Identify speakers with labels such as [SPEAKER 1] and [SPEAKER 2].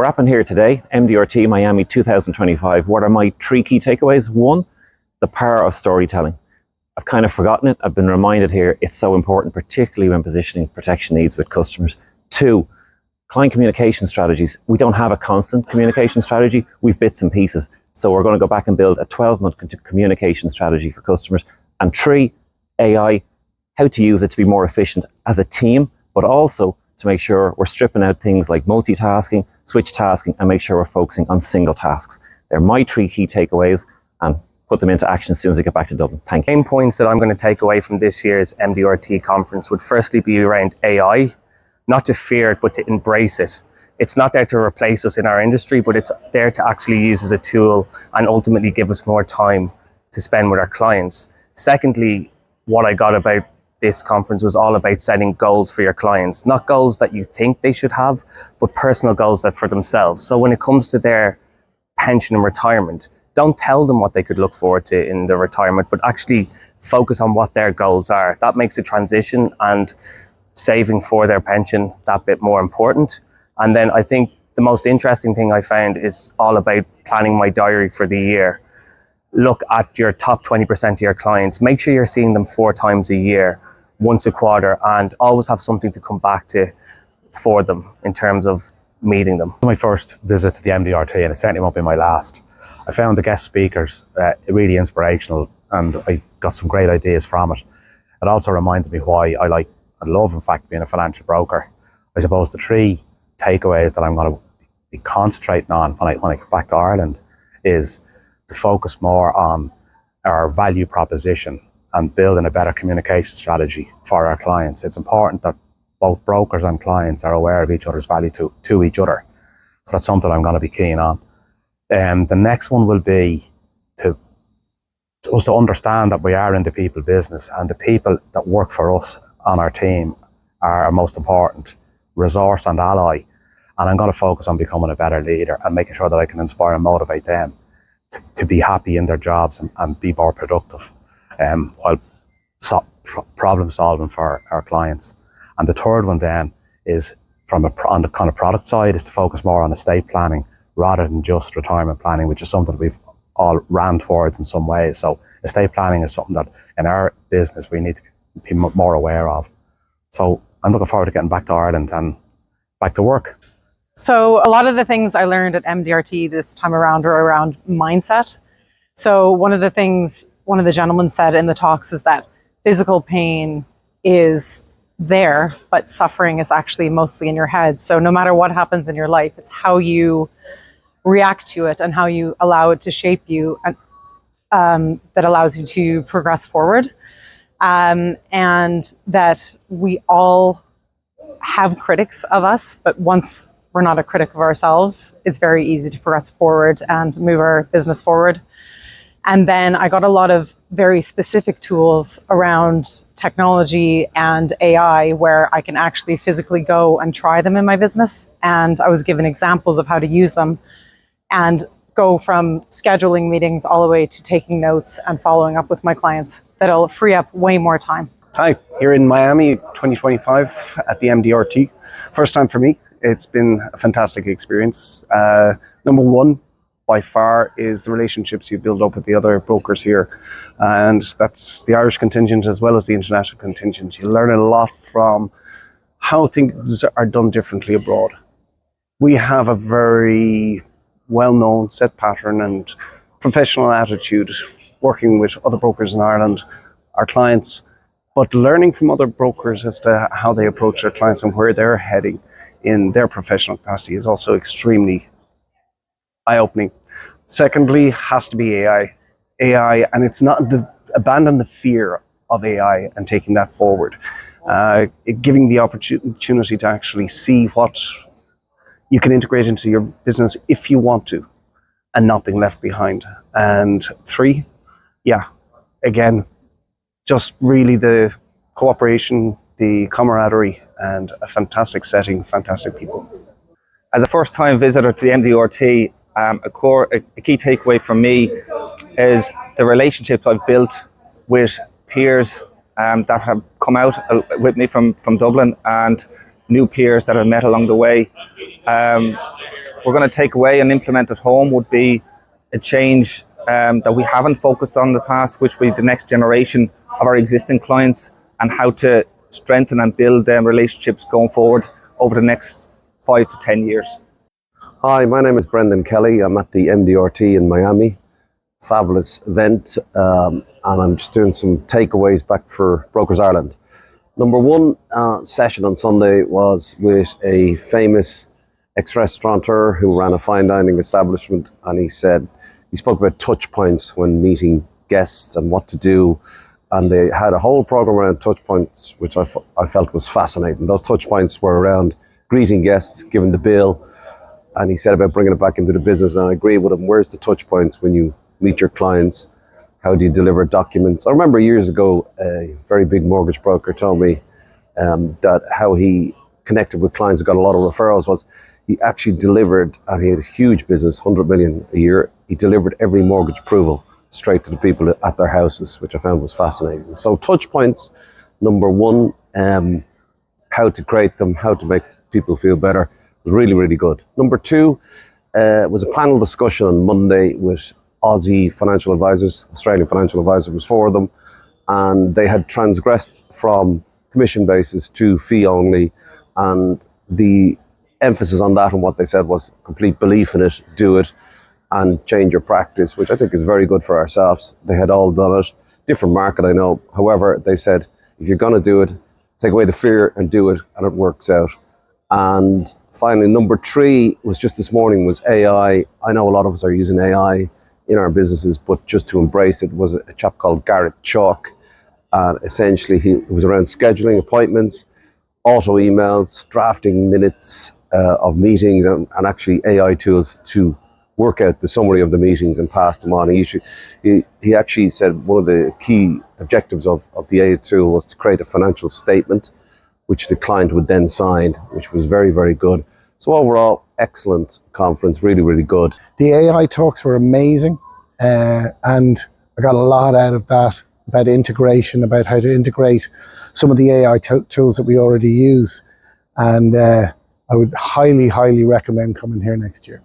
[SPEAKER 1] wrapping here today, MDRT Miami 2025. What are my 3 key takeaways? 1, the power of storytelling. I've kind of forgotten it. I've been reminded here it's so important, particularly when positioning protection needs with customers. 2, client communication strategies. We don't have a constant communication strategy. We've bits and pieces. So we're going to go back and build a 12-month communication strategy for customers. And 3, AI, how to use it to be more efficient as a team, but also to make sure we're stripping out things like multitasking, switch tasking, and make sure we're focusing on single tasks. They're my 3 key takeaways, and put them into action as soon as we get back to Dublin. Thank you.
[SPEAKER 2] Main points that I'm going to take away from this year's MDRT conference would firstly be around AI, not to fear it, but to embrace it. It's not there to replace us in our industry, but it's there to actually use as a tool and ultimately give us more time to spend with our clients. Secondly, what I got about this conference was all about setting goals for your clients, not goals that you think they should have, but personal goals that for themselves. So when it comes to their pension and retirement, don't tell them what they could look forward to in their retirement, but actually focus on what their goals are. That makes a transition and saving for their pension that bit more important. And then I think the most interesting thing I found is all about planning my diary for the year. Look at your top 20% of your clients. Make sure you're seeing them 4 times a year, once a quarter, and always have something to come back to for them in terms of meeting them.
[SPEAKER 3] My first visit to the MDRT, and it certainly won't be my last. I found the guest speakers really inspirational, and I got some great ideas from it. It also reminded me why I love, in fact, being a financial broker. I suppose the 3 takeaways that I'm going to be concentrating on when I get back to Ireland is to focus more on our value proposition and building a better communication strategy for our clients. It's important that both brokers and clients are aware of each other's value to each other. So that's something I'm going to be keen on. The next one will be to understand that we are in the people business, and the people that work for us on our team are our most important resource and ally. And I'm going to focus on becoming a better leader and making sure that I can inspire and motivate them to be happy in their jobs and be more productive while problem solving for our clients. And the third one then is on the kind of product side, is to focus more on estate planning rather than just retirement planning, which is something that we've all ran towards in some ways. So estate planning is something that in our business we need to be more aware of. So I'm looking forward to getting back to Ireland and back to work.
[SPEAKER 4] So a lot of the things I learned at MDRT this time around are around mindset. So one of the things one of the gentlemen said in the talks is that physical pain is there, but suffering is actually mostly in your head. So no matter what happens in your life, it's how you react to it and how you allow it to shape you, and that allows you to progress forward. And that we all have critics of us, but once we're not a critic of ourselves, it's very easy to progress forward and move our business forward. And then I got a lot of very specific tools around technology and AI where I can actually physically go and try them in my business. And I was given examples of how to use them and go from scheduling meetings all the way to taking notes and following up with my clients. That'll free up way more time.
[SPEAKER 5] Hi, here in Miami 2025 at the MDRT. First time for me. It's been a fantastic experience. Number 1, by far, is the relationships you build up with the other brokers here. And that's the Irish contingent as well as the international contingent. You learn a lot from how things are done differently abroad. We have a very well-known set pattern and professional attitude working with other brokers in Ireland, our clients, but learning from other brokers as to how they approach their clients and where they're heading in their professional capacity is also extremely eye-opening. Secondly, has to be AI. AI, and it's not abandon the fear of AI and taking that forward. Giving the opportunity to actually see what you can integrate into your business if you want to, and not being left behind. And 3, again, just really the cooperation, the camaraderie, and a fantastic setting, fantastic people.
[SPEAKER 6] As a first-time visitor to the MDRT, a key takeaway from me is the relationships I've built with peers that have come out with me from Dublin, and new peers that I've met along the way. we're going to take away and implement at home would be a change that we haven't focused on in the past, which will be the next generation of our existing clients and how to strengthen and build them relationships going forward over the next 5 to 10 years.
[SPEAKER 7] Hi, my name is Brendan Kelly. I'm at the MDRT in Miami. Fabulous event, and I'm just doing some takeaways back for Brokers Ireland. Number one session on Sunday was with a famous ex-restaurateur who ran a fine dining establishment, and he spoke about touch points when meeting guests and what to do, and they had a whole program around touch points, which I felt was fascinating. Those touch points were around greeting guests, giving the bill, and he said about bringing it back into the business, and I agree with him. Where's the touch points when you meet your clients? How do you deliver documents? I remember years ago, a very big mortgage broker told me that how he connected with clients and got a lot of referrals was he actually delivered, and he had a huge business, 100 million a year. He delivered every mortgage approval straight to the people at their houses, which I found was fascinating. So touch points, number one, how to create them, how to make people feel better, was really, really good. Number two was a panel discussion on Monday with Aussie financial advisors. Australian financial advisor was four of them, and they had transgressed from commission basis to fee only, and the emphasis on that and what they said was complete belief in it, do it and change your practice, which I think is very good for ourselves. They had all done it. Different market, I know. However, they said, if you're going to do it, take away the fear and do it, and it works out. And finally, number three was just this morning was AI. I know a lot of us are using AI in our businesses, but just to embrace it was a chap called Garrett Chalk. And essentially, it was around scheduling appointments, auto emails, drafting minutes of meetings, and actually AI tools to work out the summary of the meetings and pass them on. He actually said one of the key objectives of the AI tool was to create a financial statement, which the client would then sign, which was very, very good. So overall, excellent conference, really, really good.
[SPEAKER 8] The AI talks were amazing, and I got a lot out of that, about integration, about how to integrate some of the AI tools that we already use. And I would highly, highly recommend coming here next year.